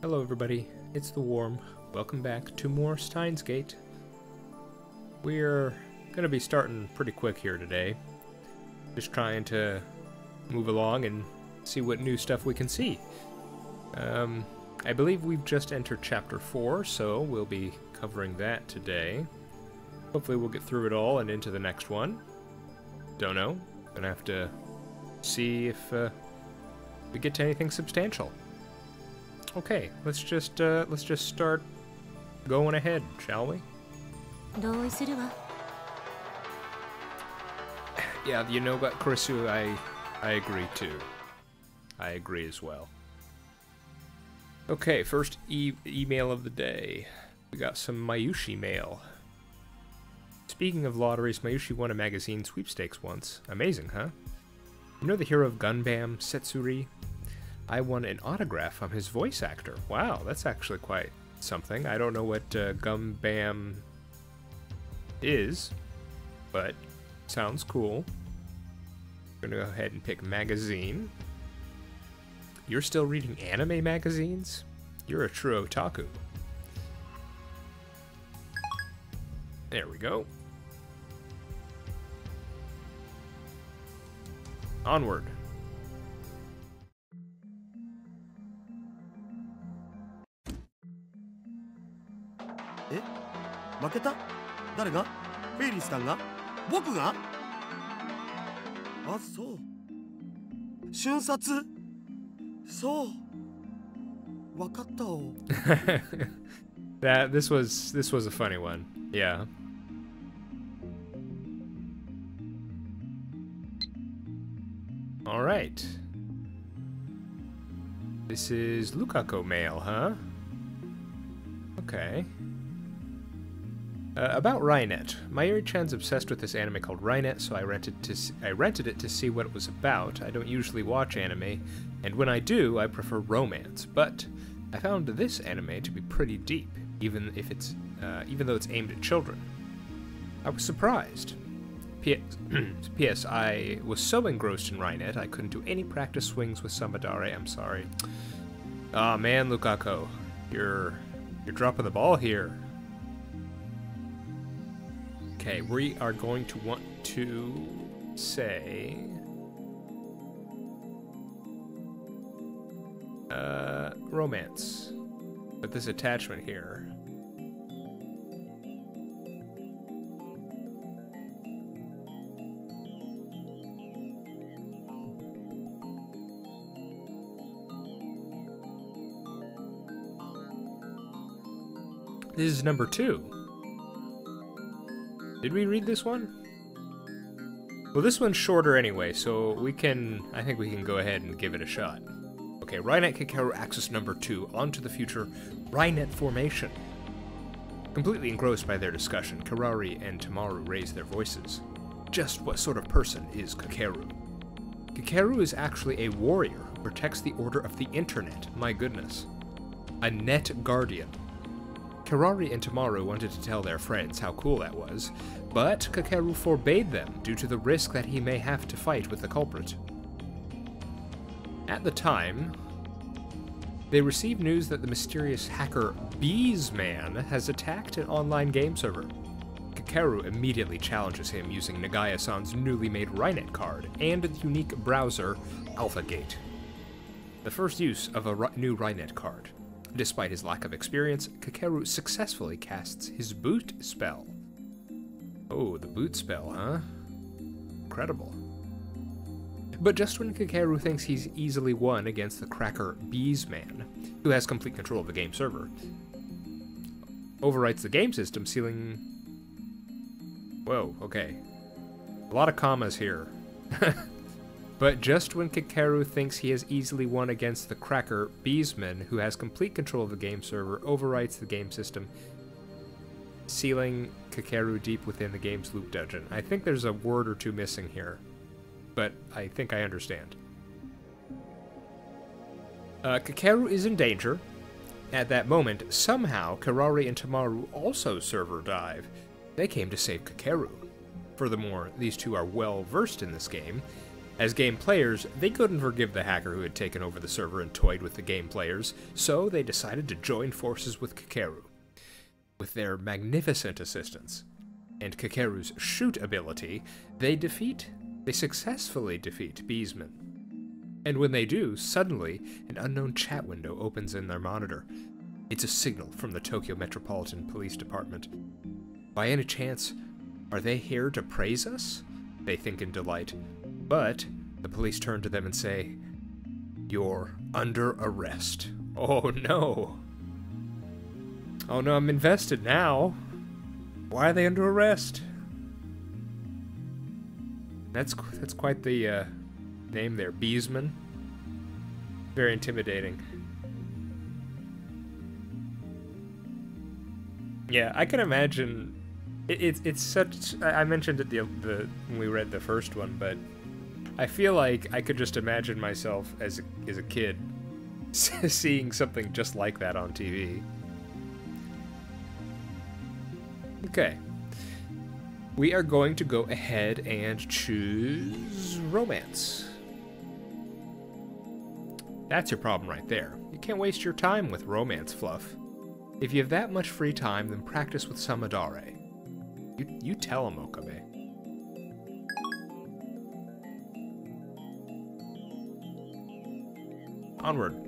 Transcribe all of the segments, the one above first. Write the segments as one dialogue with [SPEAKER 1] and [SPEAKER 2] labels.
[SPEAKER 1] Hello everybody, it's the Worm. Welcome back to more Steins Gate. We're gonna be starting pretty quick here today. Just trying to move along and see what new stuff we can see. I believe we've just entered Chapter 4, so we'll be covering that today. Hopefully we'll get through it all and into the next one. Don't know. Gonna have to see if we get to anything substantial. Okay, let's just start going ahead, shall we? Yeah, you know what, Kurisu, I agree too. I agree as well. Okay, first email of the day. We got some Mayushi mail. Speaking of lotteries, Mayushi won a magazine sweepstakes once. Amazing, huh? You know the hero of Gunbam, Setsuri? I won an autograph from his voice actor. Wow, that's actually quite something. I don't know what Gunbam is, but sounds cool. I'm gonna go ahead and pick magazine. You're still reading anime magazines? You're a true otaku. There we go. Onward.
[SPEAKER 2] Eh? 負けた? 誰が? フェイリスさんが? 僕が? あ、そう。瞬殺? そう。わかったお。
[SPEAKER 1] This was a funny one. Yeah. All right. This is Lukako mail, huh? Okay. About Rainet. Mayuri-chan's obsessed with this anime called Rainet, so I rented it to see what it was about. I don't usually watch anime, and when I do, I prefer romance. But I found this anime to be pretty deep, even though it's aimed at children. I was surprised. P.S. I was so engrossed in Rainet, I couldn't do any practice swings with Samadare. I'm sorry. Aw, man, Lukako, you're dropping the ball here. Okay, we are going to want to say romance with this attachment here. This is number 2. Did we read this one? Well, this one's shorter anyway, so I think we can go ahead and give it a shot. Okay, Rainet Kakeru Axis number 2, On to the Future, Rainet Formation. Completely engrossed by their discussion, Kirari and Tamaru raise their voices. Just what sort of person is Kakeru? Kakeru is actually a warrior who protects the order of the internet, my goodness. A net guardian. Kirari and Tamaru wanted to tell their friends how cool that was, but Kakeru forbade them due to the risk that he may have to fight with the culprit. At the time, they received news that the mysterious hacker Beesman has attacked an online game server. Kakeru immediately challenges him using Nagaya-san's newly made Rainet card and the unique browser AlphaGate. The first use of a new Rainet card. Despite his lack of experience, Kakeru successfully casts his boot spell. Oh, the boot spell, huh? Incredible. But just when Kakeru thinks he's easily won against the cracker Beesman, who has complete control of the game server, overwrites the game system, sealing... Whoa, okay. A lot of commas here. But just when Kakeru thinks he has easily won against the cracker Beesman, who has complete control of the game server, overwrites the game system, sealing Kakeru deep within the game's loop dungeon. I think there's a word or two missing here, but I think I understand. Kakeru is in danger. At that moment, somehow, Kirari and Tamaru also server dive. They came to save Kakeru. Furthermore, these two are well versed in this game, As game players, they couldn't forgive the hacker who had taken over the server and toyed with the game players, so they decided to join forces with Kakeru. With their magnificent assistance and Kakeru's shoot ability, they successfully defeat Beesman. And when they do, suddenly, an unknown chat window opens in their monitor. It's a signal from the Tokyo Metropolitan Police Department. By any chance, are they here to praise us? They think in delight. But the police turn to them and say, "You're under arrest." Oh no. Oh no, I'm invested now. Why are they under arrest? That's quite the name there, Beesman. Very intimidating. Yeah, I can imagine. It's such. I mentioned it when we read the first one, but I feel like I could just imagine myself as a kid seeing something just like that on TV. Okay. We are going to go ahead and choose romance. That's your problem right there. You can't waste your time with romance fluff. If you have that much free time, then practice with Samadare. You tell him, Okabe. Onward.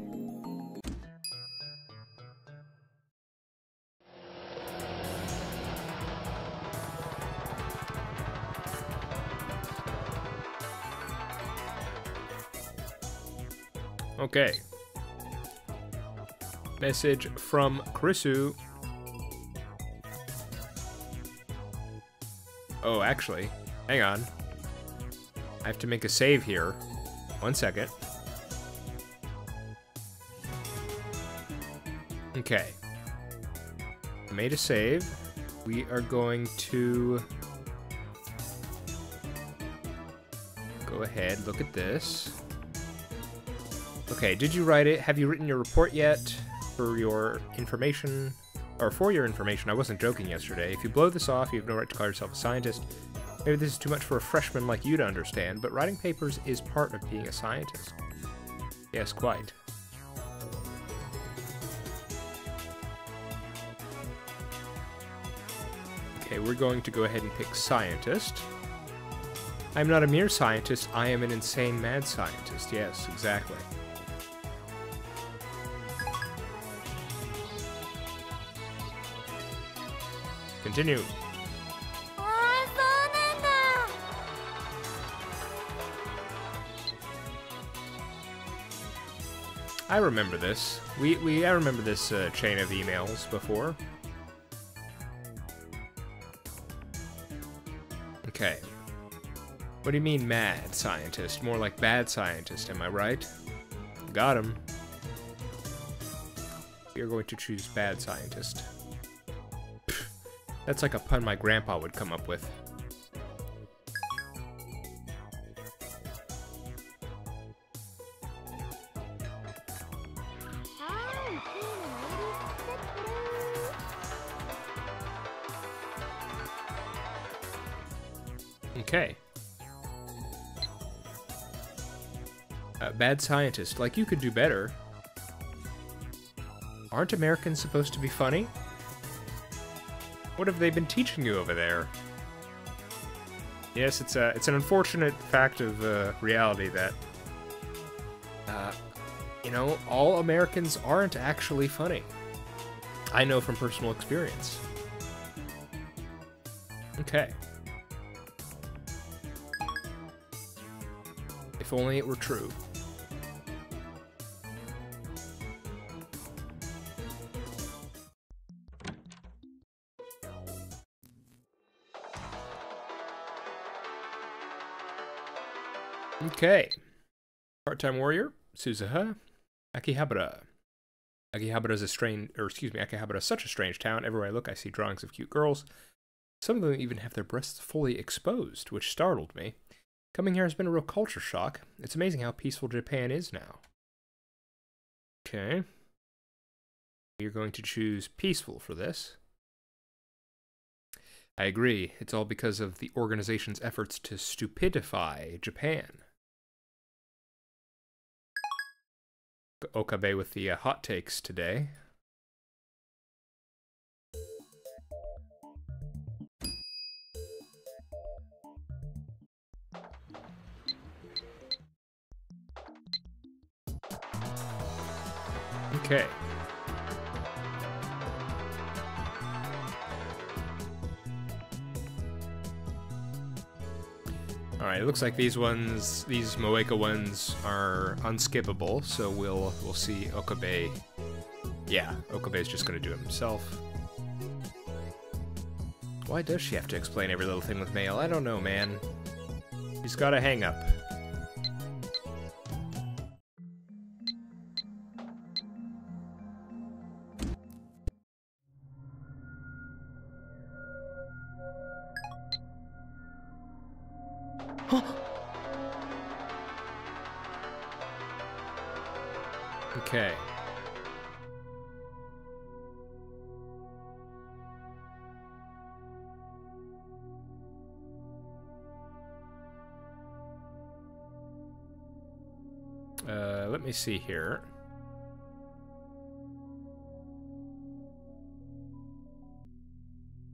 [SPEAKER 1] Okay. Message from Kurisu. Oh, actually, hang on. I have to make a save here. 1 second. Okay. I made a save. We are going to go ahead, look at this. Okay, did you write it? Have you written your report yet? For your information, or for your information, I wasn't joking yesterday. If you blow this off, you have no right to call yourself a scientist. Maybe this is too much for a freshman like you to understand, but writing papers is part of being a scientist. Yes, quite. Okay, we're going to go ahead and pick scientist. I'm not a mere scientist, I am an insane mad scientist. Yes, exactly. Continue. I remember this. I remember this chain of emails before. Okay. What do you mean mad scientist? More like bad scientist, am I right? Got him. We are going to choose bad scientist. That's like a pun my grandpa would come up with. Okay. Bad scientist, like you could do better. Aren't Americans supposed to be funny? What have they been teaching you over there? Yes, it's an unfortunate fact of reality that, you know, all Americans aren't actually funny. I know from personal experience. Okay. If only it were true. Okay. Part-time warrior, Suzuha, Akihabara. Akihabara is Akihabara is such a strange town. Everywhere I look, I see drawings of cute girls. Some of them even have their breasts fully exposed, which startled me. Coming here has been a real culture shock. It's amazing how peaceful Japan is now. Okay. You're going to choose peaceful for this. I agree. It's all because of the organization's efforts to stupidify Japan. Okabe with the hot takes today. Okay. Alright, it looks like these Moeka ones are unskippable, so we'll see Okabe. Yeah, Okabe's just gonna do it himself. Why does she have to explain every little thing with mail? I don't know, man. She's got a hang up. Okay. Let me see here.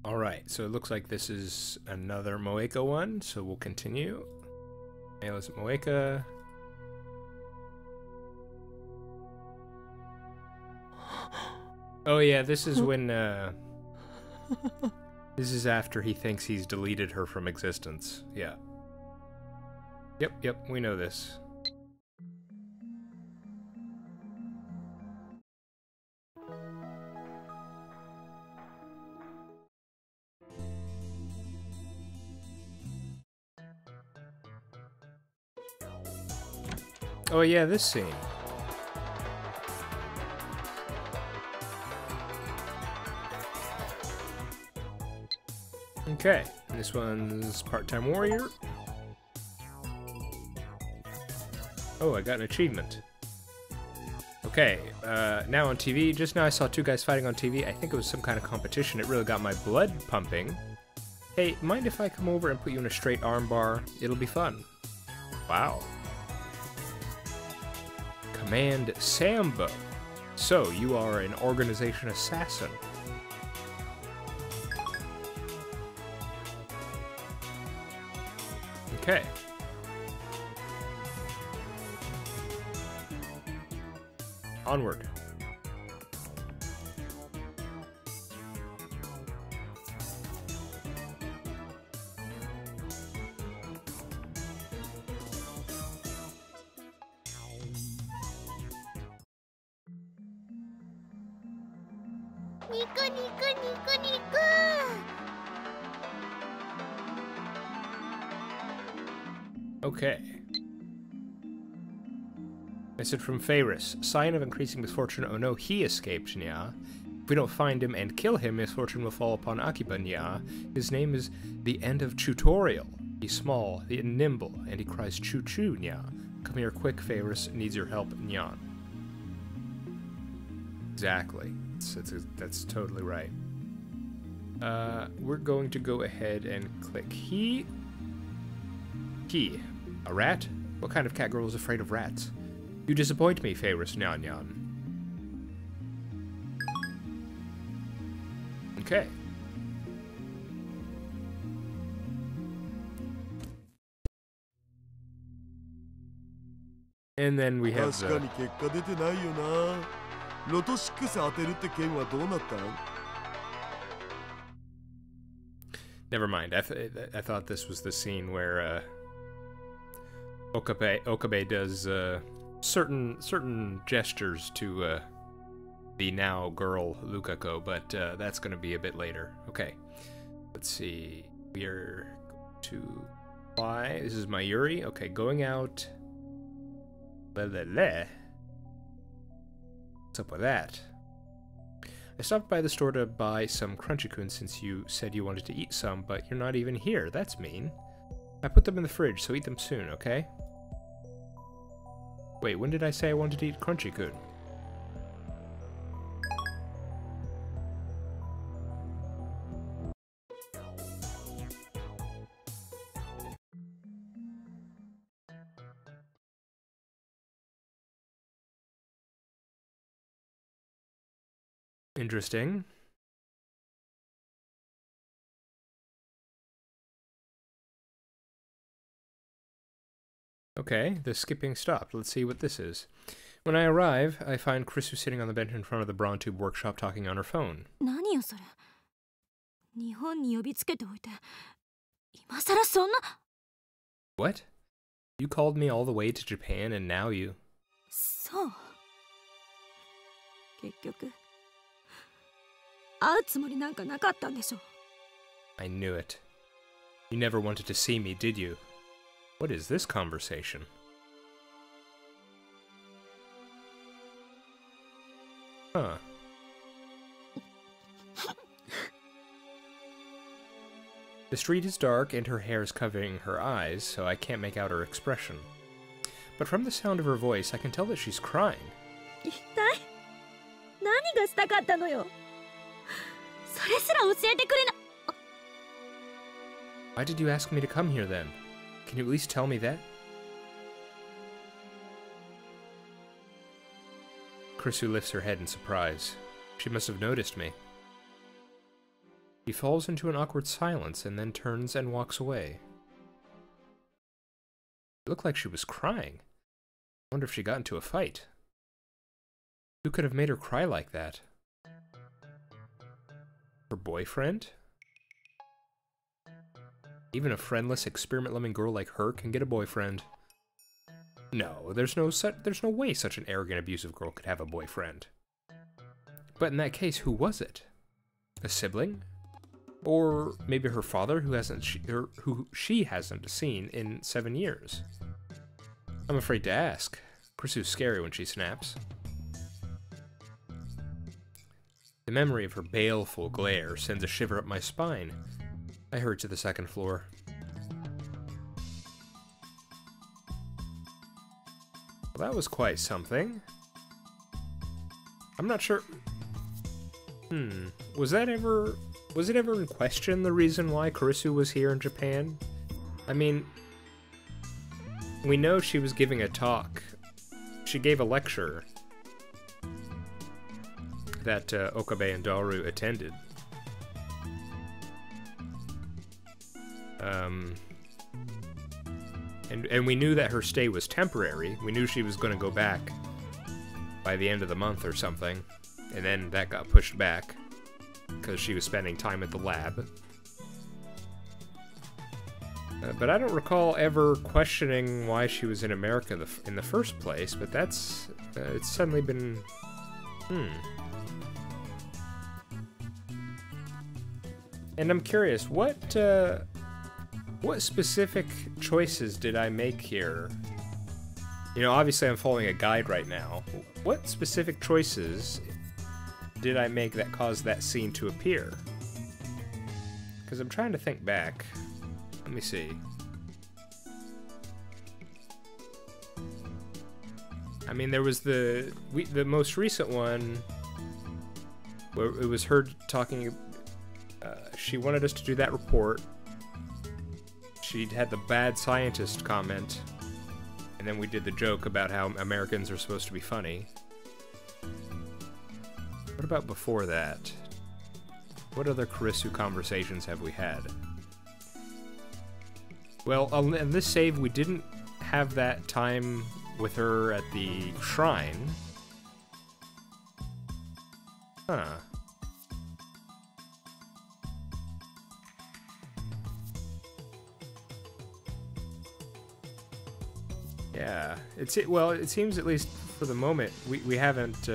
[SPEAKER 1] Alright, so it looks like this is another Moeka one, so we'll continue. Male is Moeka. Oh yeah, this is when, this is after he thinks he's deleted her from existence. Yeah. Yep, we know this. Oh yeah, this scene. Okay, this one's part-time warrior. Oh, I got an achievement. Okay, now on TV. Just now I saw two guys fighting on TV. I think it was some kind of competition. It really got my blood pumping. Hey, mind if I come over and put you in a straight armbar? It'll be fun. Wow. Command Sambo. So, you are an organization assassin. Okay. Onward. Okay. Message from Ferris. Sign of increasing misfortune. Oh no, he escaped, nya. If we don't find him and kill him, misfortune will fall upon Akiba, nya. His name is the end of tutorial. He's small, nimble, and he cries choo-choo, nya. Come here quick, Ferris. Needs your help, nyan. Exactly. That's totally right. We're going to go ahead and click he. A rat? What kind of cat girl is afraid of rats? You disappoint me, Ferris Nyan Nyan. Okay. And then we have Never mind. I thought this was the scene where Okabe does certain gestures to the now girl Lukako, but that's going to be a bit later. Okay, let's see. We are going to fly. This is Mayuri. Okay, going out. What's up with that? I stopped by the store to buy some Crunchy-kun since you said you wanted to eat some, but you're not even here. That's mean. I put them in the fridge, so eat them soon, okay? Wait, when did I say I wanted to eat Crunchy-kun? Interesting. Okay, the skipping stopped. Let's see what this is. When I arrive, I find Kurisu sitting on the bench in front of the Braun Tube workshop talking on her phone.
[SPEAKER 3] 何よそれ。日本に呼びつけておいて、今さらそんな。
[SPEAKER 1] What? You called me all the way to Japan and now you...
[SPEAKER 3] そう。結局、会うつもりなんかなかったんでしょ。
[SPEAKER 1] I knew it. You never wanted to see me, did you? What is this conversation? Huh. The street is dark and her hair is covering her eyes, so I can't make out her expression. But from the sound of her voice, I can tell that she's crying.
[SPEAKER 3] 一体何がしたかったのよ。それすら教えてくれな。
[SPEAKER 1] Why did you ask me to come here then? Can you at least tell me that? Kurisu lifts her head in surprise. She must have noticed me. He falls into an awkward silence and then turns and walks away. It looked like she was crying. I wonder if she got into a fight. Who could have made her cry like that? Her boyfriend? Even a friendless, experiment-loving girl like her can get a boyfriend. No, there's no way such an arrogant, abusive girl could have a boyfriend. But in that case, who was it? A sibling? Or maybe her father, who she hasn't seen in 7 years? I'm afraid to ask. Kurisu's scary when she snaps. The memory of her baleful glare sends a shiver up my spine. I hurry to the second floor. Well, that was quite something. I'm not sure... Was it ever in question the reason why Kurisu was here in Japan? I mean, we know she was giving a talk. She gave a lecture that Okabe and Daru attended. And we knew that her stay was temporary. We knew she was going to go back by the end of the month or something. And then that got pushed back because she was spending time at the lab. But I don't recall ever questioning why she was in America in the first place, but that's... it's suddenly been... And I'm curious, what specific choices did I make here? You know, obviously I'm following a guide right now. What specific choices did I make that caused that scene to appear? Because I'm trying to think back. Let me see. I mean, there was the most recent one where it was her talking. She wanted us to do that report. She'd had the bad scientist comment, and then we did the joke about how Americans are supposed to be funny. What about before that? What other Kurisu conversations have we had? Well, in this save, we didn't have that time with her at the shrine. Huh. Yeah, well, it seems at least for the moment we haven't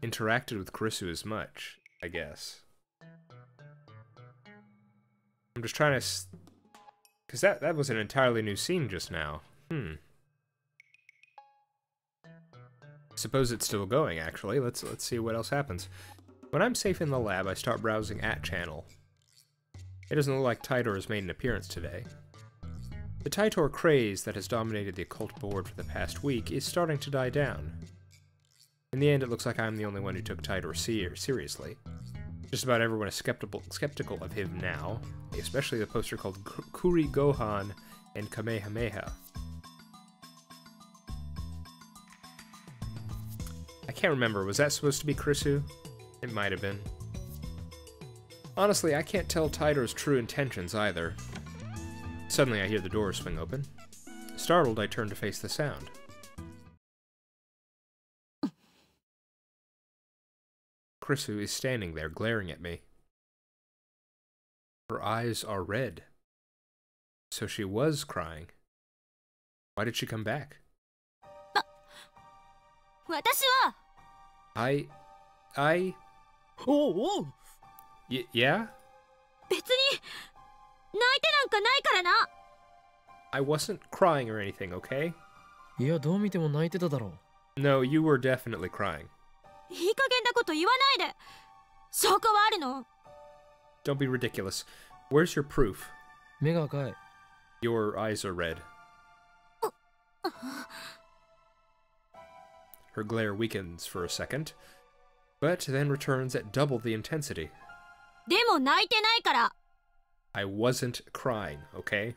[SPEAKER 1] interacted with Kurisu as much, I guess. I'm just trying to, because that was an entirely new scene just now. Suppose it's still going. Actually, let's see what else happens. When I'm safe in the lab, I start browsing @channel. It doesn't look like Titor has made an appearance today. The Titor craze that has dominated the occult board for the past week is starting to die down. In the end, it looks like I'm the only one who took Titor seriously. Just about everyone is skeptical of him now, especially the poster called Kuri Gohan and Kamehameha. I can't remember. Was that supposed to be Kurisu? It might have been. Honestly, I can't tell Taito's true intentions either. Suddenly, I hear the door swing open. Startled, I turn to face the sound. Kurisu is standing there, glaring at me. Her eyes are red. So she was crying. Why did she come back? I...
[SPEAKER 2] Oh,
[SPEAKER 1] Yeah? I wasn't crying or anything, okay?
[SPEAKER 4] いや、どう見ても泣いてただろ
[SPEAKER 1] No, you were definitely crying.
[SPEAKER 3] いい加減なこと言わないで。証拠はあるの？
[SPEAKER 1] Don't be ridiculous. Where's your proof?
[SPEAKER 4] う。目が赤い。
[SPEAKER 1] Your eyes are red. Her glare weakens for a second, but then returns at double the intensity.
[SPEAKER 3] でも泣いてないから。
[SPEAKER 1] I wasn't crying, okay?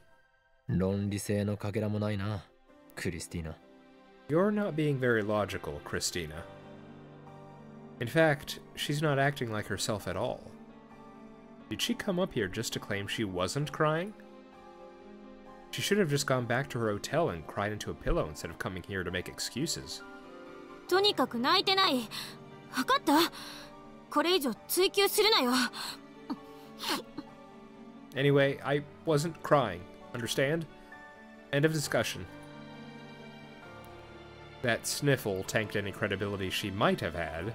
[SPEAKER 4] 論理性のかけらもないな、クリスティーナ。
[SPEAKER 1] You're not being very logical, Christina. In fact, she's not acting like herself at all. Did she come up here just to claim she wasn't crying? She should have just gone back to her hotel and cried into a pillow instead of coming here to make excuses.
[SPEAKER 3] とにかく泣いてない。わかった？これ以上追求するなよ。
[SPEAKER 1] Anyway, I wasn't crying. Understand? End of discussion. That sniffle tanked any credibility she might have had.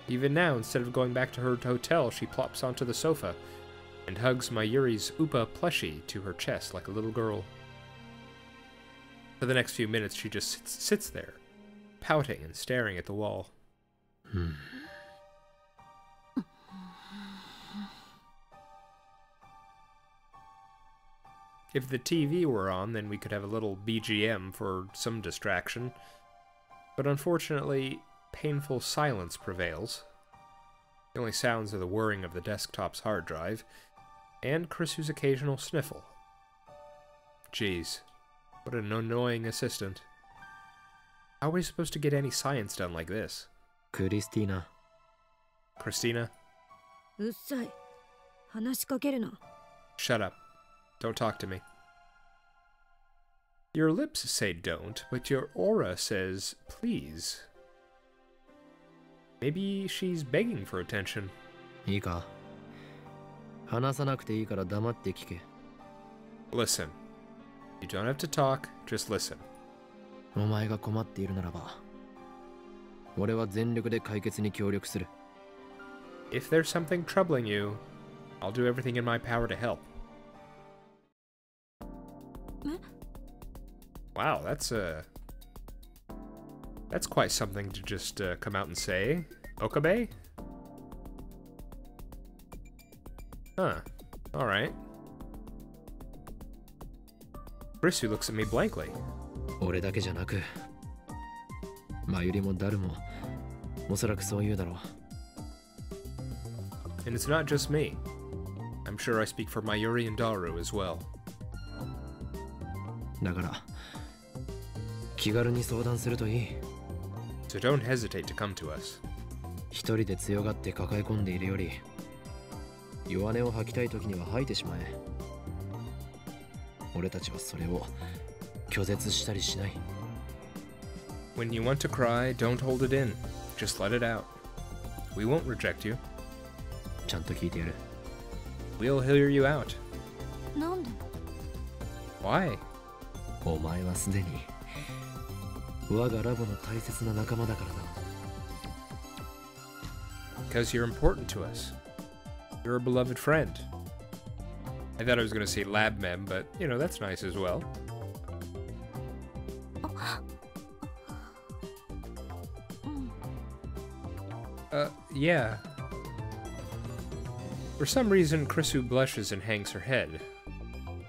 [SPEAKER 1] Even now, instead of going back to her hotel, she plops onto the sofa and hugs Mayuri's Upa plushie to her chest like a little girl. For the next few minutes, she just sits there, pouting and staring at the wall. If the TV were on, then we could have a little BGM for some distraction. But unfortunately, painful silence prevails. The only sounds are the whirring of the desktop's hard drive, and Kurisu's occasional sniffle. Jeez, what an annoying assistant. How are we supposed to get any science done like this?
[SPEAKER 4] クリスティーナ。
[SPEAKER 1] Christina?
[SPEAKER 3] うっさい。話しかけるな。
[SPEAKER 1] Shut up. Don't talk to me. Your lips say don't, but your aura says please. Maybe she's begging for attention.
[SPEAKER 4] いいか。話さなくていいから黙って聞け。
[SPEAKER 1] Listen. You don't have to talk, just listen.
[SPEAKER 4] お前が困っているならば、俺は全力で解決に協力する。
[SPEAKER 1] If there's something troubling you, I'll do everything in my power to help. Wow, that's quite something to just come out and say. Okabe? Huh. Alright. Kurisu looks at me blankly.
[SPEAKER 4] 俺だけじゃなく、マユリもダルも、おそらくそう言うだろう。
[SPEAKER 1] And it's not just me. I'm sure I speak for Mayuri and Daru as well.
[SPEAKER 4] だから、気軽に相談するといい。
[SPEAKER 1] So don't hesitate to come to us.
[SPEAKER 4] 一人で強がって抱え込んでいるより、弱音を吐きたい時には吐いてしまえ。俺たちはそれを拒絶したりしない。
[SPEAKER 1] When you want to cry, don't hold it in. Just let it out. We won't reject you.
[SPEAKER 4] ちゃんと聞いてやる。
[SPEAKER 1] We'll hear you out.
[SPEAKER 3] なんで？
[SPEAKER 1] Why?
[SPEAKER 4] お前はすでに我がラボの大切な仲間だからな。
[SPEAKER 1] Because you're important to us. You're a beloved friend. I thought I was going to say lab mem, but, you know, that's nice as well. Yeah. For some reason, Kurisu blushes and hangs her head.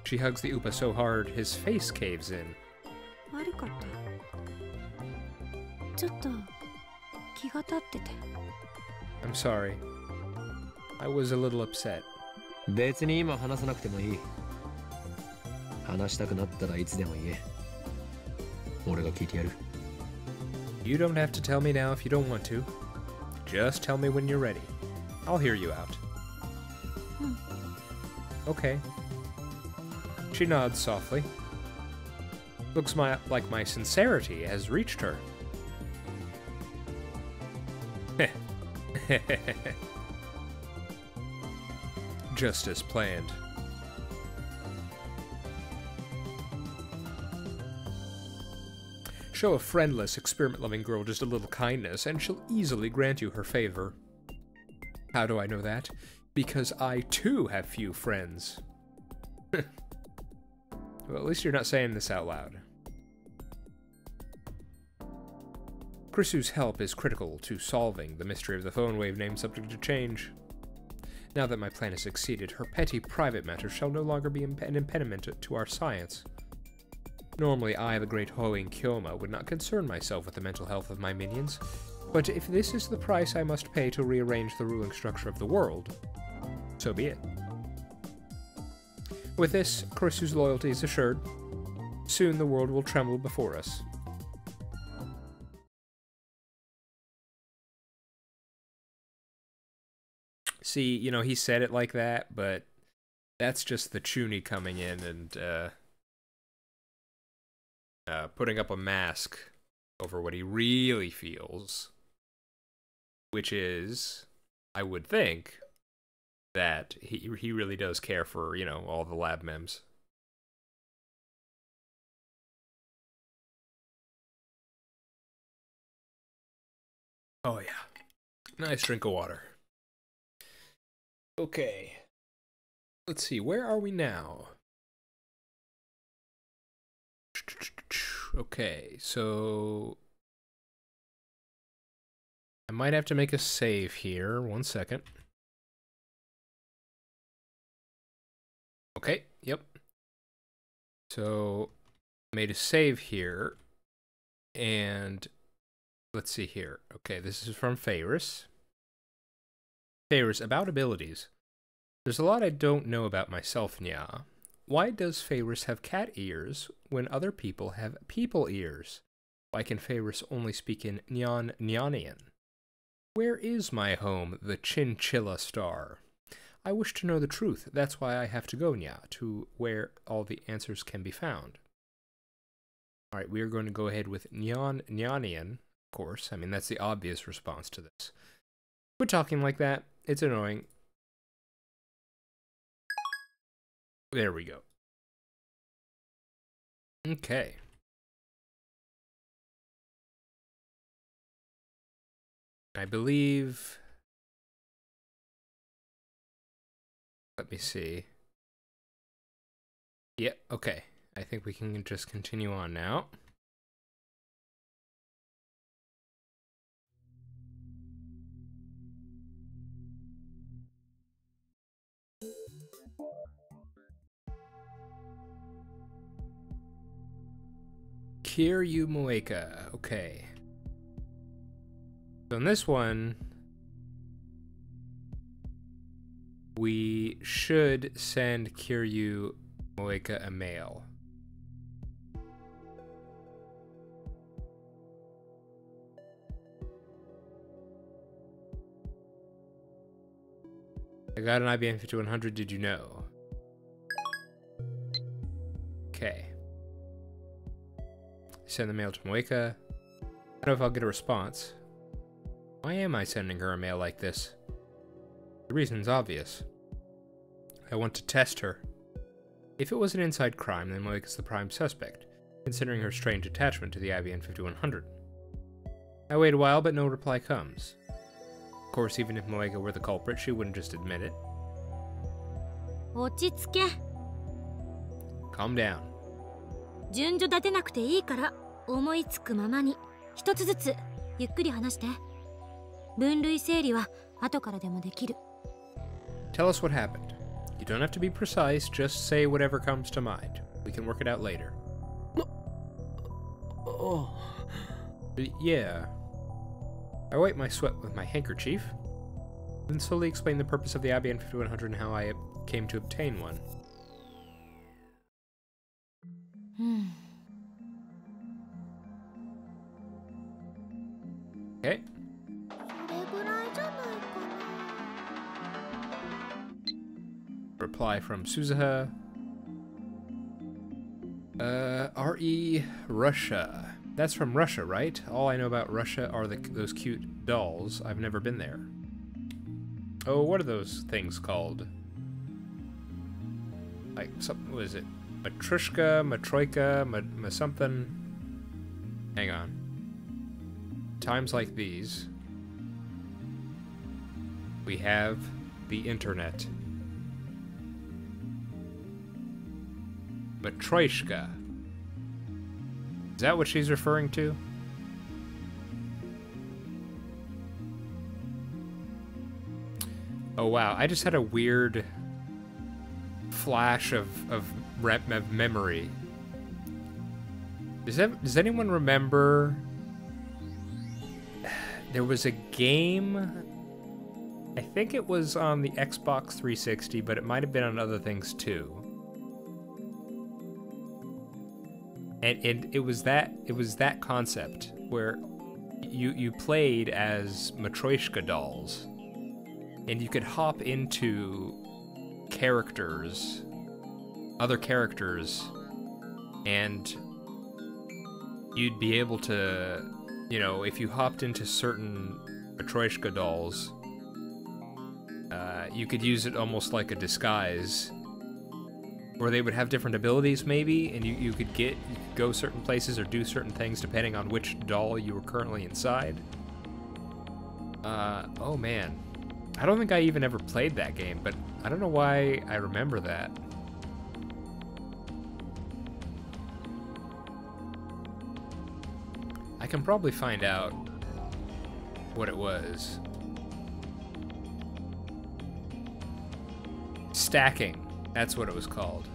[SPEAKER 1] She hugs the Upa so hard, his face caves in.
[SPEAKER 3] 悪かった。ちょっと気が立ってて。
[SPEAKER 1] I'm sorry. I was a little upset.
[SPEAKER 4] 別に今話さなくてもいい。話したくなったらいつでも言え。俺が聞いてやる。
[SPEAKER 1] You don't have to tell me now if you don't want to. Just tell me when you're ready. I'll hear you out. Okay. She nods softly. Looks like my sincerity has reached her. Just as planned. Show a friendless, experiment-loving girl just a little kindness, and she'll easily grant you her favor. How do I know that? Because I, too, have few friends. Well, at least you're not saying this out loud. Kurisu's help is critical to solving the mystery of the phone wave name subject to change. Now that my plan has succeeded, her petty private matters shall no longer be an impediment to our science. Normally, I, the great Hoin Kyoma, would not concern myself with the mental health of my minions, but if this is the price I must pay to rearrange the ruling structure of the world, so be it. With this, Kurisu's loyalty is assured. Soon the world will tremble before us. See, you know, he said it like that, but that's just the Chuny coming in and putting up a mask over what he really feels, which is, I would think, that he really does care for, you know, all the lab mems. Oh yeah. Nice drink of water. Okay. Let's see, where are we now? Okay, so I might have to make a save here. 1 second. Okay, yep. So made a save here, and let's see here. Okay, this is from Faris. Faris, about abilities. There's a lot I don't know about myself, Nya. Why does Faris have cat ears when other people have people ears? Why can Faris only speak in Nyanian? Where is my home, the Chinchilla Star? I wish to know the truth. That's why I have to go, Nya, to where all the answers can be found. Alright, we are going to go ahead with Nyanian, of course. I mean, that's the obvious response to this. Quit talking like that. It's annoying. There we go. Okay. I believe... Let me see. Yeah, okay. I think we can just continue on now. Kiryu Moeka. Okay. So in this one, we should send Kiryu Moeka a mail. I got an IBM 5100, did you know? Okay. Send the mail to Moeka. I don't know if I'll get a response. Why am I sending her a mail like this? The reason's obvious. I want to test her. If it was an inside crime, then Moeka's the prime suspect, considering her strange attachment to the IBM 5100. I wait a while, but no reply comes. Of course, even if Moeka were the culprit, she wouldn't just admit it. Calm down.
[SPEAKER 3] 順序立てなくていいから思いつくままに一つずつゆっくり話して。分類整理は後からでもできる。
[SPEAKER 1] Tell us what happened. You don't have to be precise, just say whatever comes to mind. We can work it out later.
[SPEAKER 2] Oh.
[SPEAKER 1] Yeah. I wipe my sweat with my handkerchief, then slowly explain the purpose of the IBM 5100 and how I came to obtain one. Okay.
[SPEAKER 3] それぐらいじゃないかな。
[SPEAKER 1] Reply from Suzuha. RE Russia. That's from Russia, right? All I know about Russia are those cute dolls. I've never been there. Oh, what are those things called? Like, something, what is it? Matrushka, Matroika, something. Hang on. Times like these, we have the internet. Matryoshka. Is that what she's referring to? Oh wow, I just had a weird flash of memory. Does anyone remember? There was a game, I think it was on the Xbox 360, but it might have been on other things too. And it was that concept where you played as Matryoshka dolls, and you could hop into characters, other characters, and you'd be able to, you know, if you hopped into certain Matryoshka dolls, you could use it almost like a disguise, where they would have different abilities maybe, and you could go certain places or do certain things depending on which doll you were currently inside. Oh man. I don't think I even ever played that game, but I don't know why I remember that. I can probably find out what it was. Stacking. That's what it was called.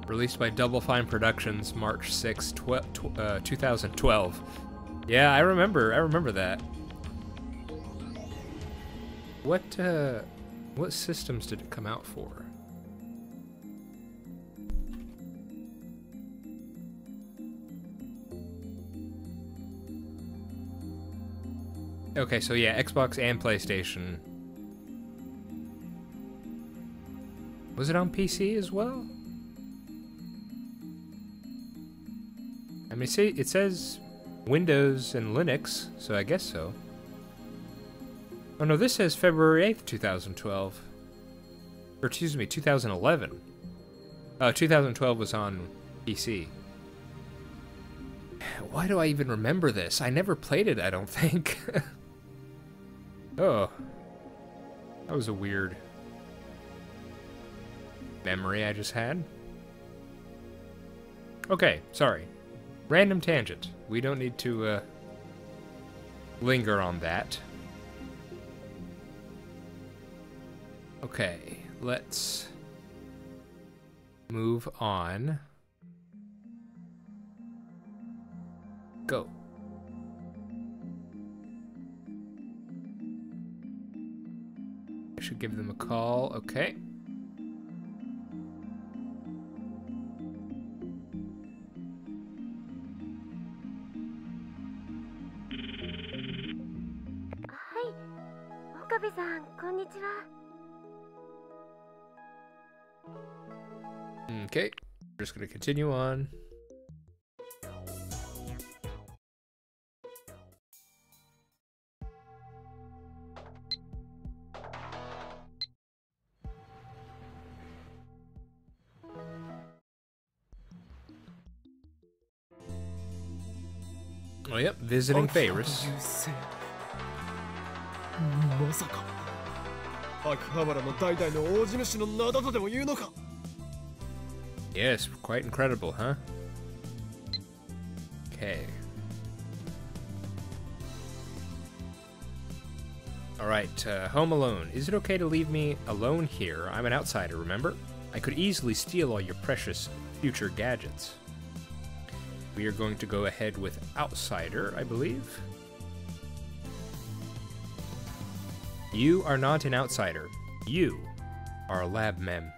[SPEAKER 1] Released by Double Fine Productions, March 6, 2012. Yeah, I remember that. What systems did it come out for? Okay, so yeah, Xbox and PlayStation. Was it on PC as well? I mean, it says Windows and Linux, so I guess so. Oh no, this says February 8th, 2012. Or excuse me, 2011. 2012 was on PC. Why do I even remember this? I never played it, I don't think. Oh. That was a weird memory I just had. Okay, sorry. Random tangent. We don't need to linger on that. Okay, let's move on. Go. I should give them a call. Okay. Okay, we're just gonna continue on. Oh, yep, visiting Ferris.
[SPEAKER 2] まさか秋葉原の代々の大地主の名だとでも言うのか
[SPEAKER 1] Yes, quite incredible, huh? Okay. Alright, Home Alone. Is it okay to leave me alone here? I'm an outsider, remember? I could easily steal all your precious future gadgets. We are going to go ahead with outsider, I believe. You are not an outsider. You are a lab mem.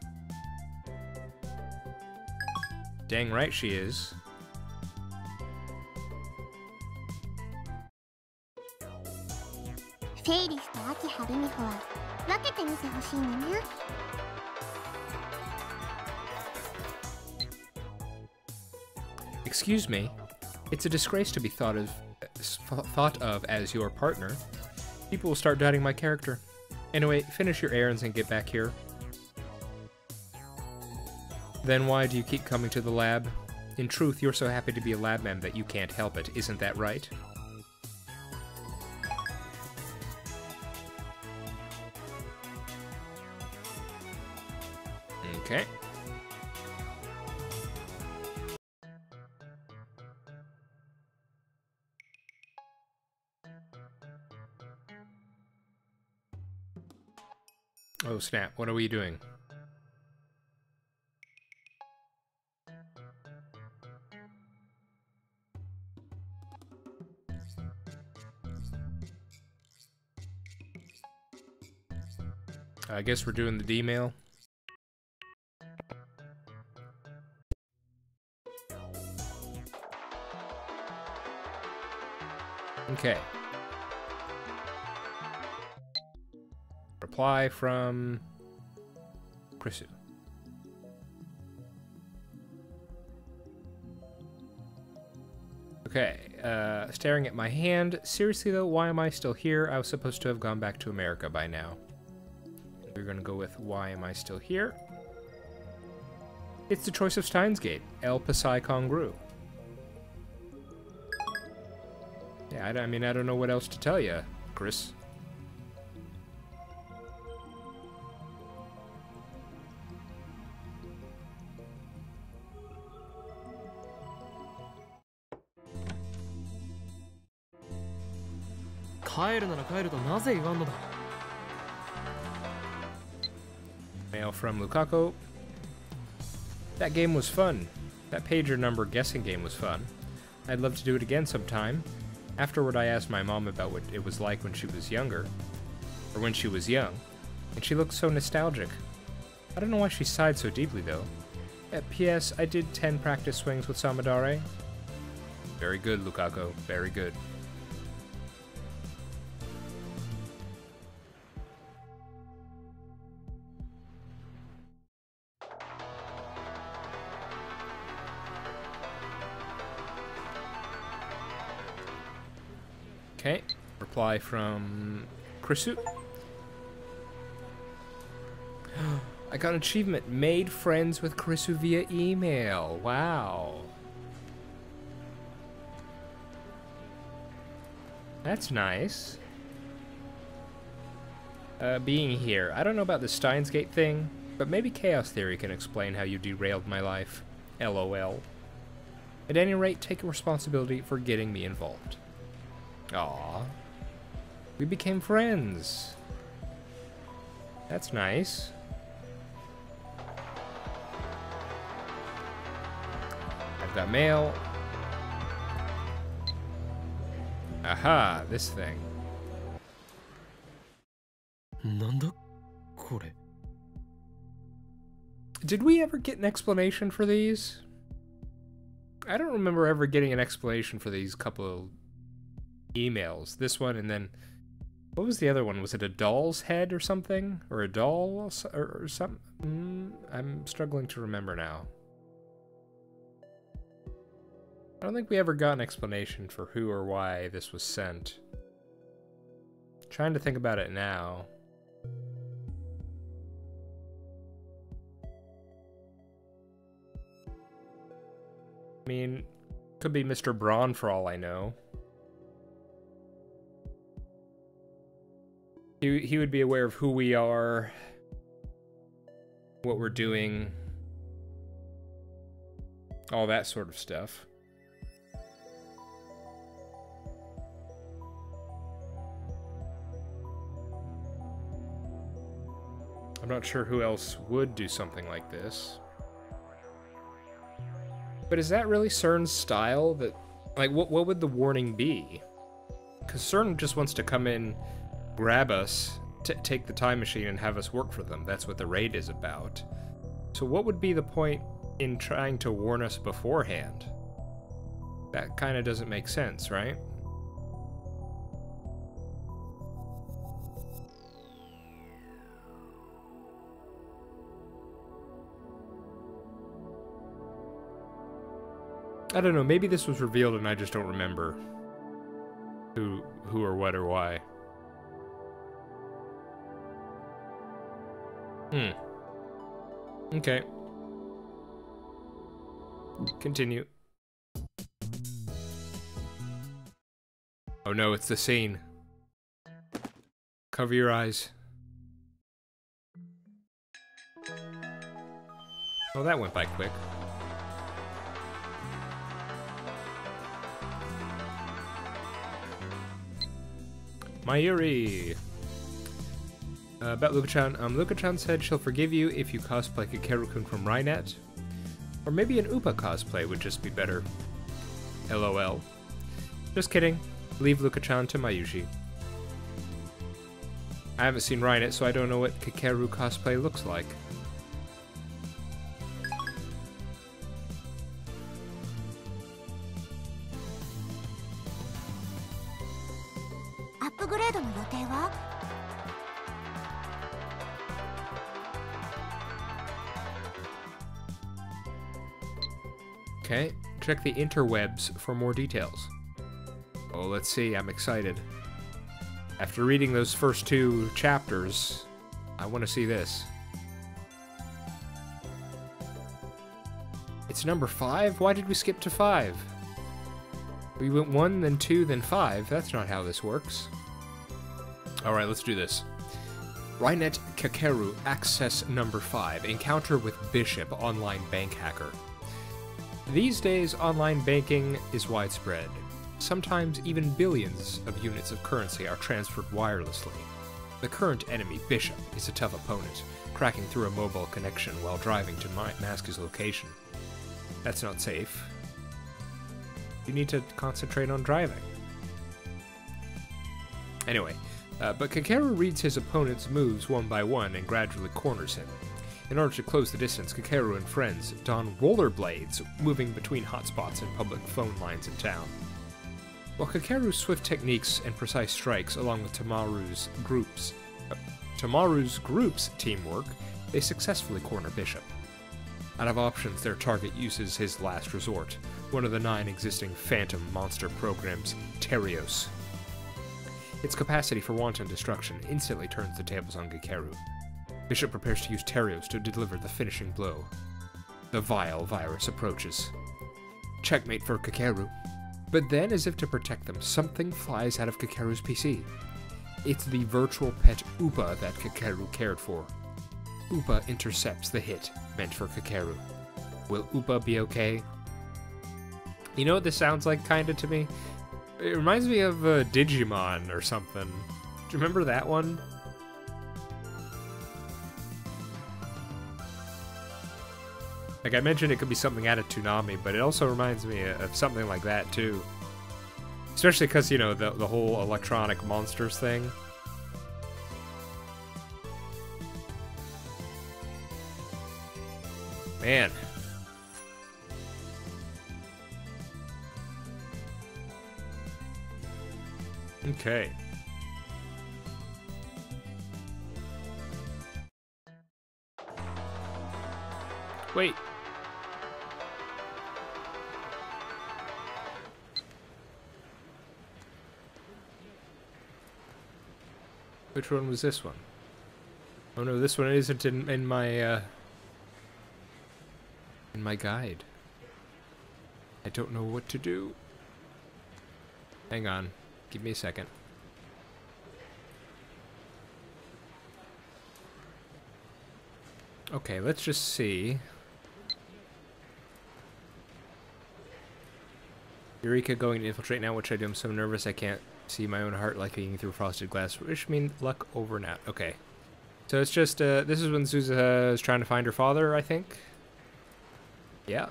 [SPEAKER 1] Dang right she is.
[SPEAKER 5] フェイリスと秋葉ルミ子は分けてみてほしいのにゃ。
[SPEAKER 1] Excuse me. It's a disgrace to be thought of as your partner. People will start doubting my character. Anyway, finish your errands and get back here. Then why do you keep coming to the lab? In truth, you're so happy to be a lab man that you can't help it. Isn't that right? Okay. Oh snap, what are we doing? I guess we're doing the D-mail. Okay. Reply from Kurisu. Okay, staring at my hand. Seriously though, why am I still here? I was supposed to have gone back to America by now. We're gonna go with why am I still here? It's the choice of Steins Gate. El Pasai Congru. Yeah, I mean, I don't know what else to tell you, Chris. Mail from Lukaku. That game was fun. That pager number guessing game was fun. I'd love to do it again sometime. Afterward, I asked my mom about what it was like when she was younger, or when she was young, and she looked so nostalgic. I don't know why she sighed so deeply, though. P.S. I did 10 practice swings with Samadare. Very good, Lukaku. Very good. Okay, reply from Kurisu. I got an achievement, made friends with Kurisu via email. Wow. That's nice. Being here. I don't know about the Steins Gate thing, but maybe Chaos Theory can explain how you derailed my life. LOL. At any rate, take responsibility for getting me involved. Aww. We became friends. That's nice. I've got mail. Aha, this thing. Did we ever get an explanation for these? I don't remember ever getting an explanation for these couple of emails. This one, and then what was the other one? Was it a doll's head or something? Or a doll or something? I'm struggling to remember now. I don't think we ever got an explanation for who or why this was sent. Trying to think about it now. I mean, could be Mr. Braun for all I know. He would be aware of who we are, what we're doing, all that sort of stuff. I'm not sure who else would do something like this. But is that really CERN's style? That, like, what would the warning be? Because CERN just wants to come in, grab us, take the time machine and have us work for them. That's what the raid is about. So what would be the point in trying to warn us beforehand? That kind of doesn't make sense, right? I don't know, maybe this was revealed and I just don't remember who or what or why. Okay. Continue. Oh no, it's the scene. Cover your eyes. Oh, that went by quick. Mayuri! About Luka-chan. Luka-chan said she'll forgive you if you cosplay Kakeru-kun from Rynet. Or maybe an Upa cosplay would just be better. LOL. Just kidding. Leave Luka-chan to Mayushi. I haven't seen Rynet, so I don't know what Kakeru cosplay looks like. Okay, check the interwebs for more details. Oh, let's see, I'm excited. After reading those first 2 chapters, I want to see this. It's number 5? Why did we skip to 5? We went 1, then 2, then 5. That's not how this works. Alright, let's do this. Rynet Kakeru Access number 5. Encounter with Bishop, online bank hacker. These days, online banking is widespread. Sometimes even billions of units of currency are transferred wirelessly. The current enemy, Bishop, is a tough opponent, cracking through a mobile connection while driving to mask his location. That's not safe. You need to concentrate on driving. Anyway, but Kakeru reads his opponent's moves one by one and gradually corners him. In order to close the distance, Kakeru and friends don rollerblades, moving between hotspots and public phone lines in town. While Kakeru's swift techniques and precise strikes, along with Tamaru's group's teamwork, they successfully corner Bishop. Out of options, their target uses his last resort, one of the 9 existing Phantom monster programs, Terios. Its capacity for wanton destruction instantly turns the tables on Kakeru. Bishop prepares to use Terios to deliver the finishing blow. The vile virus approaches. Checkmate for Kakeru. But then, as if to protect them, something flies out of Kakeru's PC. It's the virtual pet Upa that Kakeru cared for. Upa intercepts the hit meant for Kakeru. Will Upa be okay? You know what this sounds like, kinda, to me? It reminds me of Digimon or something. Do you remember that one? Like I mentioned, it could be something out of Toonami, but it also reminds me of something like that, too. Especially because, you know, the whole electronic monsters thing. Man. Okay. Wait. Which one was this one? Oh no, this one isn't in my guide. I don't know what to do. Hang on. Give me a second. Okay, let's just see. Eureka going to infiltrate now, which I do. I'm so nervous I can't see my own heart like peeking through frosted glass. Wish me luck over and out. Okay. So it's just, this is when Suzuha is trying to find her father, I think. Yeah.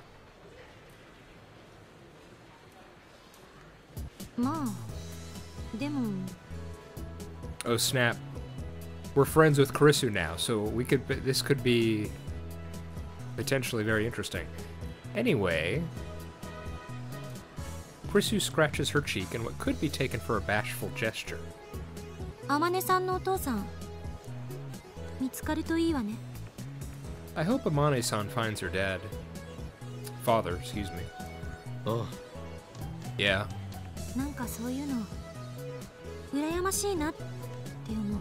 [SPEAKER 1] Oh snap. We're friends with Kurisu now, so we could, this could be potentially very interesting. Anyway, Kurisu scratches her cheek in what could be taken for a bashful gesture. I hope Amane-san finds her dad. Father, excuse me.
[SPEAKER 4] ああ
[SPEAKER 1] Yeah.
[SPEAKER 3] なんかそういうの羨ましいなって思う。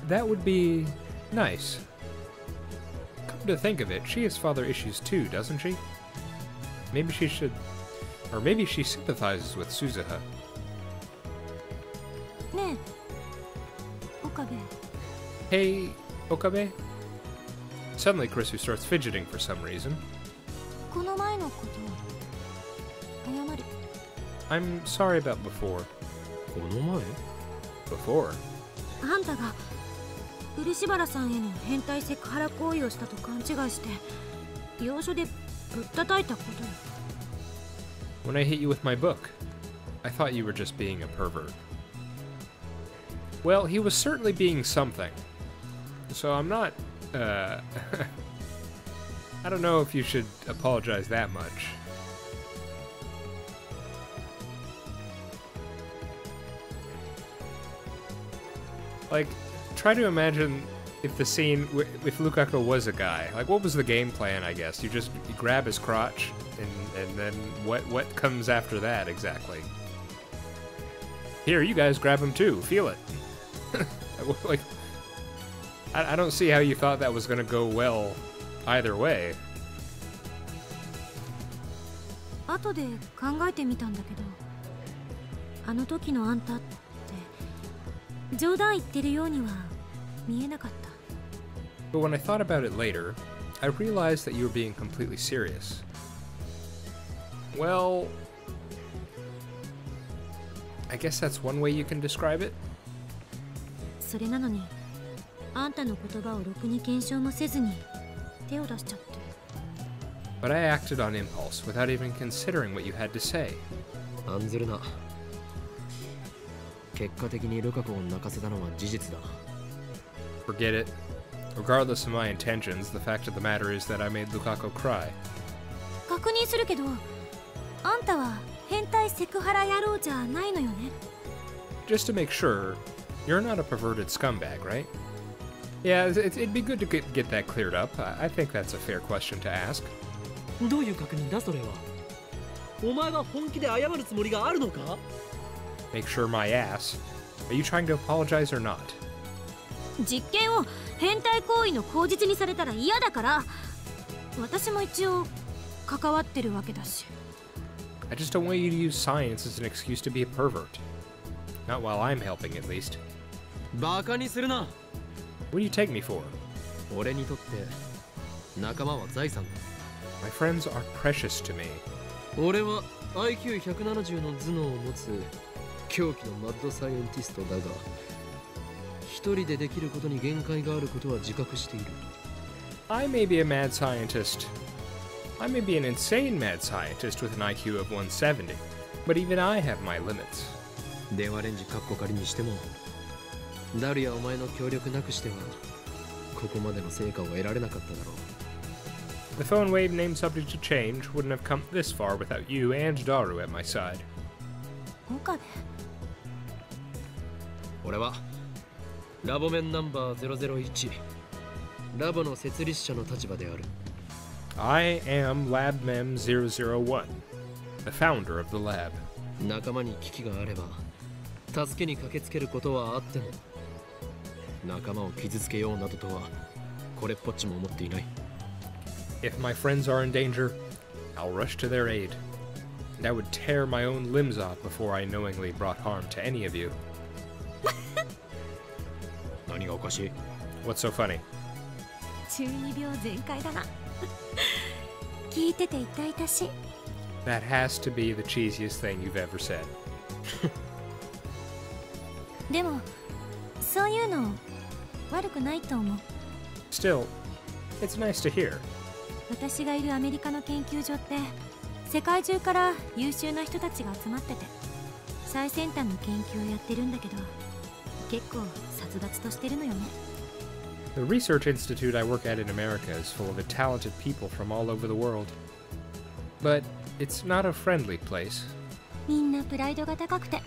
[SPEAKER 1] That would be nice. Come to think of it, she has father issues too, doesn't she? Maybe she should... Or maybe she sympathizes with Suzuha.
[SPEAKER 3] ねえ岡部、
[SPEAKER 1] Hey, Okabe? Suddenly, Kurisu starts fidgeting for some reason.
[SPEAKER 3] この前のこと謝る。
[SPEAKER 1] I'm sorry about before.
[SPEAKER 4] この前
[SPEAKER 1] Before?
[SPEAKER 3] あんたが漆原さんへの変態セクハラ行為をしたと勘違いして要所でぶったたいたことよ。
[SPEAKER 1] When I hit you with my book, I thought you were just being a pervert. Well, he was certainly being something. So I'm not, I don't know if you should apologize that much. Like, try to imagine if the scene, if Lukaku was a guy. Like, what was the game plan, I guess? You just grab his crotch, and then what comes after that, exactly? Here, you guys grab him too. Feel it. Like, I don't see how you thought that was gonna go well either way.
[SPEAKER 3] 後で考えてみたんだけど、あの時のあんたって冗談言ってるようには見えなかった。
[SPEAKER 1] But when I thought about it later, I realized that you were being completely serious. Well, I guess that's one way you can describe it.
[SPEAKER 3] それなのにあんたの言葉をろくに検証もせずに手を出しちゃって。
[SPEAKER 1] But I acted on impulse without even considering what you had to say.
[SPEAKER 4] 案ずるな。結果的にルカ子を泣かせたのは事実だ。
[SPEAKER 1] Forget it. Regardless of my intentions, the fact of the matter is that I made Lukaku cry.
[SPEAKER 3] 確認するけど、あんたは変態セクハラ野郎じゃないのよね。
[SPEAKER 1] Just to make sure, you're not a perverted scumbag, right? Yeah, it'd be good to get that cleared up. I think that's a fair question to ask.
[SPEAKER 2] どういう確認だそれは。お前は本気で謝るつもりがあるのか？
[SPEAKER 1] Make sure my ass. Are you trying to apologize or not?
[SPEAKER 3] 実験を変態行為の口実にされたら嫌だから、私も一応関わってるわけだし。
[SPEAKER 1] I just don't want you to use science as an excuse to be a pervert. Not while I'm helping, at least.
[SPEAKER 2] バカにするな。
[SPEAKER 1] What do you take me for?
[SPEAKER 4] 俺にとって仲間は財産だ。
[SPEAKER 1] My friends are precious to me.
[SPEAKER 4] 俺は IQ170 の頭脳を持つ狂気のマッドサイエンティストだが、一人でできることに限界があることは自覚している。
[SPEAKER 1] I may be a mad scientist. I may be an insane mad scientist with an IQ of 170, but even I have my limits.
[SPEAKER 4] 電話レンジカッコ仮にしても、ダルやお前の協力なくしてはここまでの成果を得られなかっただろう。
[SPEAKER 1] The phone wave name subject to change wouldn't have come this far without you and Daru at my side.
[SPEAKER 3] 岡部、
[SPEAKER 4] 俺はラボメンナンバー001ラボの設立者の立場である。
[SPEAKER 1] I am LabMem 001, the founder of the lab.
[SPEAKER 4] 仲間に危機があれば助けに駆けつけることはあっても、仲間を傷つけようなどとはこれっぽっちも思っていない。
[SPEAKER 1] If my friends are in danger, I'll rush to their aid. And I would tear my own limbs off before I knowingly brought harm to any of you.
[SPEAKER 4] 何がおかしい？
[SPEAKER 1] What's so funny?
[SPEAKER 3] 中二病全開だな。聞いてて痛々しい。
[SPEAKER 1] That has to be the cheesiest thing you've ever said.
[SPEAKER 3] でもそういうの悪くないと思う。
[SPEAKER 1] Still, it's nice to hear.
[SPEAKER 3] 私がいるアメリカの研究所って世界中から優秀な人たちが集まってて最先端の研究をやってるんだけど、結構殺伐としてるのよね。
[SPEAKER 1] The research institute I work at in America is full of talented people from all over the world. But it's not a friendly place.
[SPEAKER 3] みんなプライドが高くて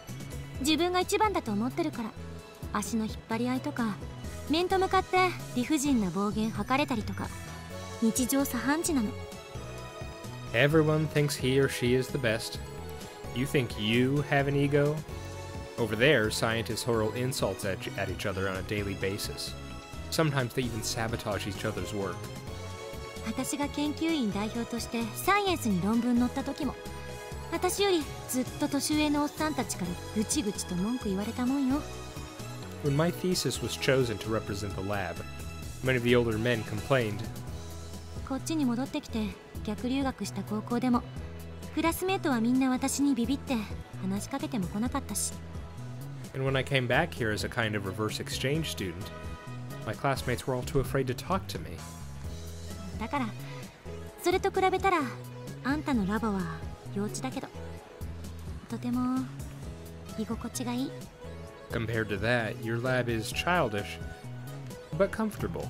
[SPEAKER 3] 自分が一番だと思ってるから、足の引っ張り合いとか面と向かって理不尽な暴言吐かれたりとか日常茶飯事なの。
[SPEAKER 1] Everyone thinks he or she is the best. You think you have an ego? Over there, scientists hurl insults at each other on a daily basis. Sometimes they even sabotage each other's work.
[SPEAKER 3] 私が研究員代表としてサイエンスに論文載った時も、私よりずっと年上のおっさんたちからぐちぐちと文句言われたもんよ。
[SPEAKER 1] When my thesis was chosen to represent the lab, many of the older men complained.
[SPEAKER 3] こっちに戻ってきて逆留学した高校でも、クラスメートはみんな私にビビって話しかけても来なかったし。
[SPEAKER 1] And when I came back here as a kind of reverse exchange student, my classmates were all too afraid to talk to me.
[SPEAKER 3] だからそれと比べたらあんたのラボは幼稚だけどとても居心地がいい。
[SPEAKER 1] Compared to that, your lab is childish, but comfortable.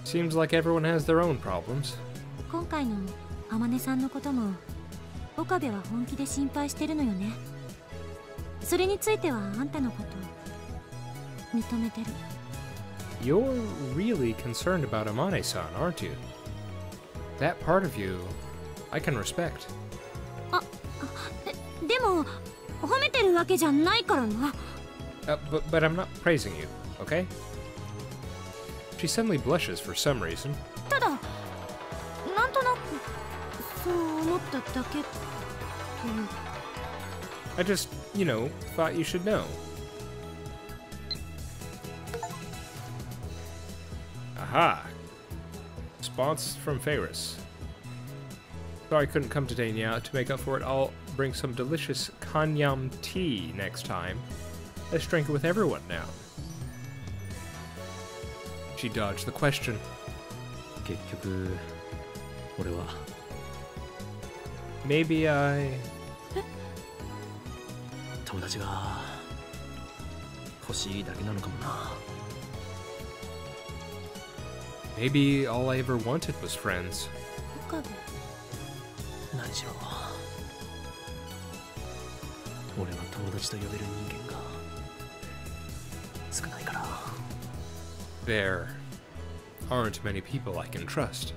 [SPEAKER 1] Seems like everyone has their own problems.
[SPEAKER 3] 今回の天音さんのことも岡部は本気で心配してるのよね。それについてはあんたのこと認めてる。
[SPEAKER 1] You're really concerned about Amane-san, aren't you? That part of you, I can respect.
[SPEAKER 3] でも褒めてるわけじゃないからな。
[SPEAKER 1] But I'm not praising you, okay? She suddenly blushes for some reason.
[SPEAKER 3] ただなんとなくそう思っただけという。
[SPEAKER 1] I just, thought you should know. Aha! Response from Ferris. Sorry I couldn't come today, Nya. To make up for it, I'll bring some delicious kanyam tea next time. Let's drink it with everyone now. She dodged the question.
[SPEAKER 4] 結局俺は
[SPEAKER 1] Maybe I...
[SPEAKER 4] 友達が欲しいだけなのかもな。
[SPEAKER 1] Maybe all I ever wanted was friends.
[SPEAKER 3] 岡部。
[SPEAKER 4] 何しろ俺は友達と呼べる人間が少ないから。
[SPEAKER 1] There aren't many people I can trust.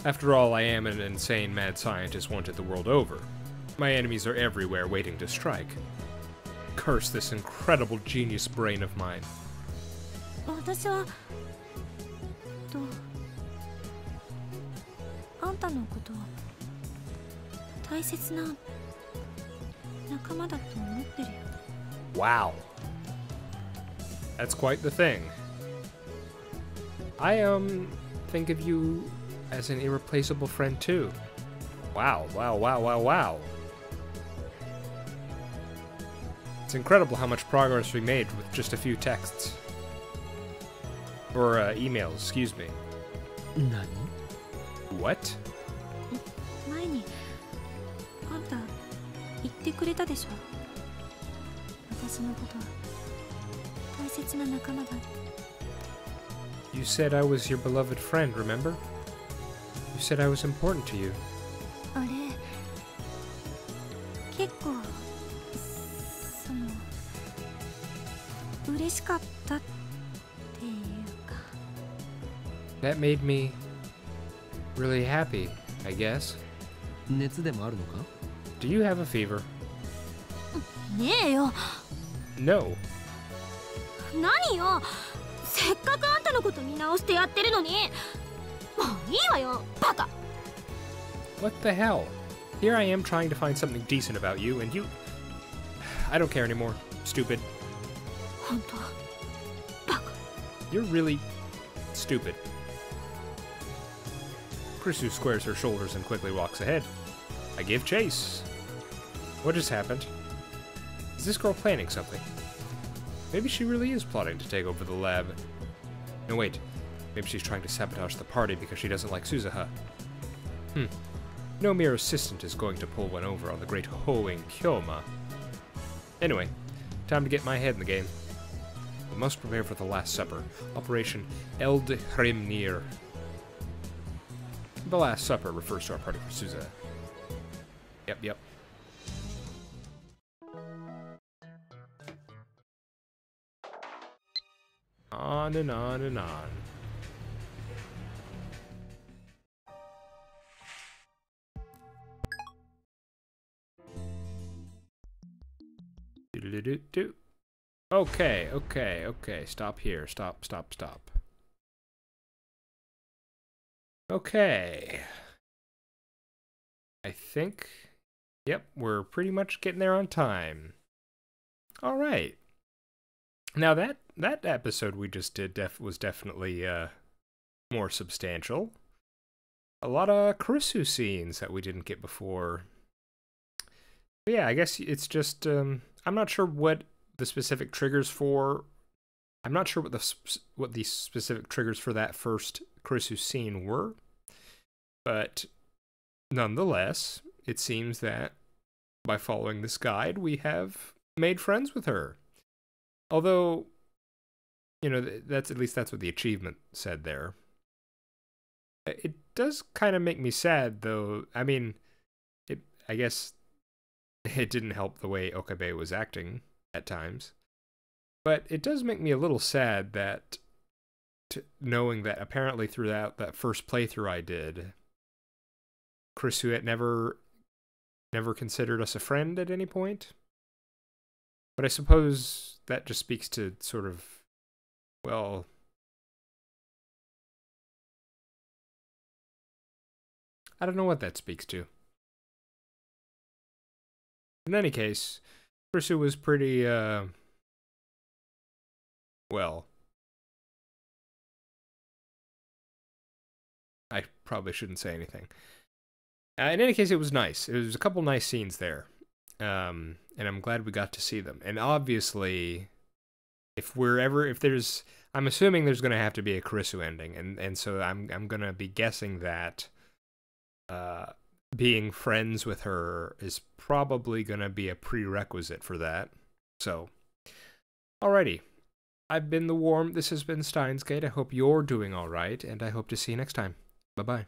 [SPEAKER 1] After all, I am an insane mad scientist wanted the world over. My enemies are everywhere waiting to strike. Curse this incredible genius brain of mine.
[SPEAKER 3] 私はあんたのことを大切な仲間だと思ってるよ。
[SPEAKER 1] Wow. That's quite the thing. I think of you as an irreplaceable friend too. Wow, wow, wow, wow, wow. It's incredible how much progress we made with just a few texts. Or emails, excuse me.
[SPEAKER 4] 何
[SPEAKER 1] What?
[SPEAKER 3] 前にあんた言ってくれたでしょ。私のことは大切な仲間だ。
[SPEAKER 1] You said I was your beloved friend, remember? You said I was important to you.
[SPEAKER 3] あれ結構嬉しかったっていうか。
[SPEAKER 1] That made me really happy, I guess.
[SPEAKER 4] 熱でもあるのか
[SPEAKER 1] Do you have a fever?
[SPEAKER 3] ねえよ。
[SPEAKER 1] No.
[SPEAKER 3] 何よ。せっかくあんたのこと見直してやってるのに。もういいわよ、バカ。
[SPEAKER 1] What the hell? Here I am trying to find something decent about you, and you... I don't care anymore. Stupid.
[SPEAKER 3] 本当バカ。
[SPEAKER 1] You're really... stupid. Kurisu squares her shoulders and quickly walks ahead. I give chase. What just happened? Is this girl planning something? Maybe she really is plotting to take over the lab. No, wait. Maybe she's trying to sabotage the party because she doesn't like Suzuha. No mere assistant is going to pull one over on the great Hoing Kyoma. Anyway, time to get my head in the game. We must prepare for the Last Supper. Operation Eld Hrimnir. The Last Supper refers to our party for Suzuha. Yep. On and on and on. Do-do-do-do. Okay, okay, okay. Stop here. Stop, stop, stop. Okay. I think, yep, we're pretty much getting there on time. All right. Now that episode we just did was definitely more substantial. A lot of Kurisu scenes that we didn't get before. But yeah, I guess it's just I'm not sure what the specific triggers for. I'm not sure what the specific triggers for that first Kurisu scene were, but nonetheless, it seems that by following this guide, we have made friends with her. Although, you know, that's what the achievement said there. It does kind of make me sad, though. I mean, I guess it didn't help the way Okabe was acting at times. But it does make me a little sad that knowing that apparently throughout that first playthrough I did, Kurisu had never considered us a friend at any point. But I suppose that just speaks to sort of, well, I don't know what that speaks to. In any case, Kurisu was pretty, well, I probably shouldn't say anything. In any case, it was nice. It was a couple nice scenes there. And I'm glad we got to see them. And obviously, I'm assuming there's going to have to be a Kurisu ending. And so I'm going to be guessing that being friends with her is probably going to be a prerequisite for that. So, alrighty. I've been The Worm. This has been Steins Gate. I hope you're doing alright, and I hope to see you next time. Bye-bye.